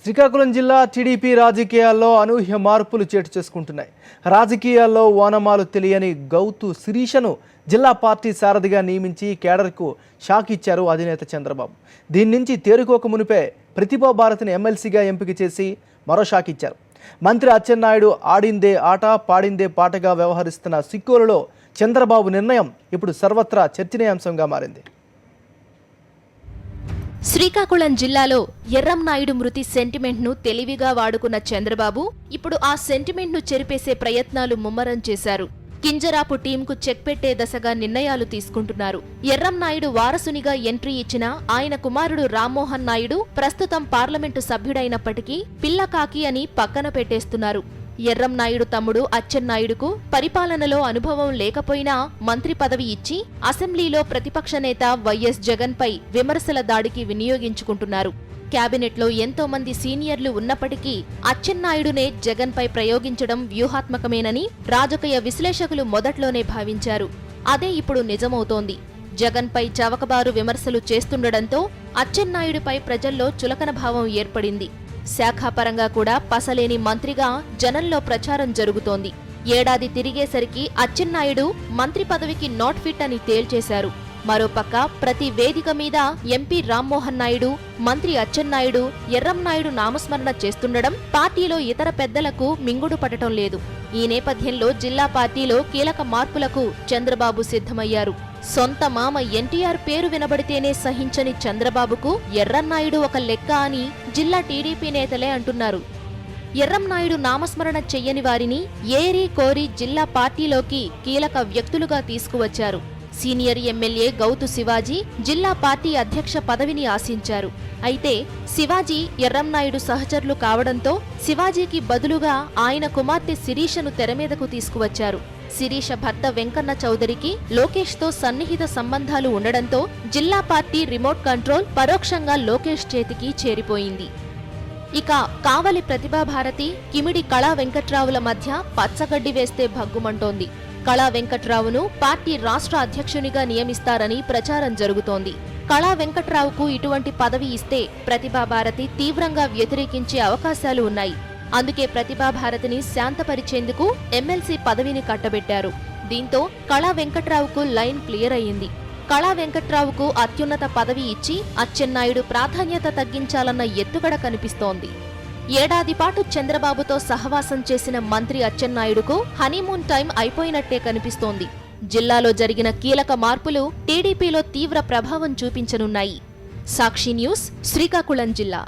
శ్రీకాకుళం జిల్లా టీడీపీ రాజకీయాల్లో అనూహ్య మార్పులు చోటు చేసుకుంటున్నాయి. రాజకీయాల్లో ఓనమాలు తెలియని గౌతు శిరీషను జిల్లా పార్టీ సారథిగా నియమించి కేడర్కు షాక్ ఇచ్చారు అధినేత చంద్రబాబు. దీని నుంచి తేరుకోక మునిపే ప్రతిభా భారతిని ఎమ్మెల్సీగా ఎంపిక చేసి మరో షాక్ ఇచ్చారు. మంత్రి అచ్చెన్నాయుడు ఆడిందే ఆట పాడిందే పాటగా వ్యవహరిస్తున్న సిక్కోలులో చంద్రబాబు నిర్ణయం ఇప్పుడు సర్వత్రా చర్చనీయాంశంగా మారింది. శ్రీకాకుళం జిల్లాలో ఎర్రంనాయుడు మృతి సెంటిమెంట్ను తెలివిగా వాడుకున్న చంద్రబాబు ఇప్పుడు ఆ సెంటిమెంట్ను చెరిపేసే ప్రయత్నాలు ముమ్మరం చేశారు. కింజరాపు టీంకు చెక్ పెట్టే దశగా నిర్ణయాలు తీసుకుంటున్నారు. ఎర్రంనాయుడు వారసునిగా ఎంట్రీ ఇచ్చిన ఆయన కుమారుడు రామ్మోహన్ నాయుడు ప్రస్తుతం పార్లమెంటు సభ్యుడైనప్పటికీ పిల్లకాకి అని పక్కన పెట్టేస్తున్నారు. ఎర్రంనాయుడు తమ్ముడు అచ్చెన్నాయుడుకు పరిపాలనలో అనుభవం లేకపోయినా మంత్రి పదవి ఇచ్చి అసెంబ్లీలో ప్రతిపక్ష నేత వైఎస్ జగన్పై విమర్శల దాడికి వినియోగించుకుంటున్నారు. క్యాబినెట్లో ఎంతో మంది సీనియర్లు ఉన్నప్పటికీ అచ్చెన్నాయుడునే జగన్పై ప్రయోగించడం వ్యూహాత్మకమేనని రాజకీయ విశ్లేషకులు మొదట్లోనే భావించారు. అదే ఇప్పుడు నిజమవుతోంది. జగన్పై చవకబారు విమర్శలు చేస్తుండటంతో అచ్చెన్నాయుడిపై ప్రజల్లో చులకన భావం ఏర్పడింది. శాఖాపరంగా కూడా పసలేని మంత్రిగా జనంలో ప్రచారం జరుగుతోంది. ఏడాది తిరిగేసరికి అచ్చెన్నాయుడు మంత్రి పదవికి నాట్ ఫిట్ అని తేల్చేశారు. మరోపక్క ప్రతి వేదిక మీద ఎంపీ రామ్మోహన్ నాయుడు, మంత్రి అచ్చెన్నాయుడు, ఎర్రంనాయుడు నామస్మరణ చేస్తుండడం పార్టీలో ఇతర పెద్దలకు మింగుడు పడటం లేదు. ఈ నేపథ్యంలో జిల్లా పార్టీలో కీలక మార్పులకు చంద్రబాబు సిద్ధమయ్యారు. సొంత మామ ఎన్టీఆర్ పేరు వినబడితేనే సహించని చంద్రబాబుకు ఎర్రన్నాయుడు ఒక లెక్క అని జిల్లా టీడీపీ నేతలే అంటున్నారు. ఎర్రంనాయుడు నామస్మరణ చెయ్యని వారిని ఏరి కోరి జిల్లా పార్టీలోకి కీలక వ్యక్తులుగా తీసుకువచ్చారు. సీనియర్ ఎమ్మెల్యే గౌతు శివాజీ జిల్లా పార్టీ అధ్యక్ష పదవిని ఆశించారు. అయితే శివాజీ ఎర్రంనాయుడు సహచరులు కావడంతో శివాజీకి బదులుగా ఆయన కుమార్తె శిరీషను తెరమీదకు తీసుకువచ్చారు. శిరీష భర్త వెంకన్న చౌదరికి లోకేష్తో సన్నిహిత సంబంధాలు ఉండడంతో జిల్లా పార్టీ రిమోట్ కంట్రోల్ పరోక్షంగా లోకేష్ చేతికి చేరిపోయింది. ఇక కావలి ప్రతిభాభారతి, కిమిడి కళా వెంకట్రావుల మధ్య పచ్చగడ్డి వేస్తే భగ్గుమంటోంది. కళా వెంకట్రావును పార్టీ రాష్ట్ర అధ్యక్షునిగా నియమిస్తారని ప్రచారం జరుగుతోంది. కళా వెంకట్రావుకు ఇటువంటి పదవి ఇస్తే ప్రతిభాభారతి తీవ్రంగా వ్యతిరేకించే అవకాశాలు ఉన్నాయి. అందుకే ప్రతిభాభారతిని శాంతపరిచేందుకు ఎమ్మెల్సీ పదవిని కట్టబెట్టారు. దీంతో కళా వెంకట్రావుకు లైన్ క్లియర్ అయ్యింది. కళా వెంకట్రావుకు అత్యున్నత పదవి ఇచ్చి అచ్చెన్నాయుడు ప్రాధాన్యత తగ్గించాలన్న ఎత్తుగడ కనిపిస్తోంది. ఏడాది పాటు చంద్రబాబుతో సహవాసం చేసిన మంత్రి అచ్చెన్నాయుడుకు హనీమూన్ టైం అయిపోయినట్టే కనిపిస్తోంది. జిల్లాలో జరిగిన కీలక మార్పులు టీడీపీలో తీవ్ర ప్రభావం చూపించనున్నాయి. సాక్షి న్యూస్, శ్రీకాకుళం జిల్లా.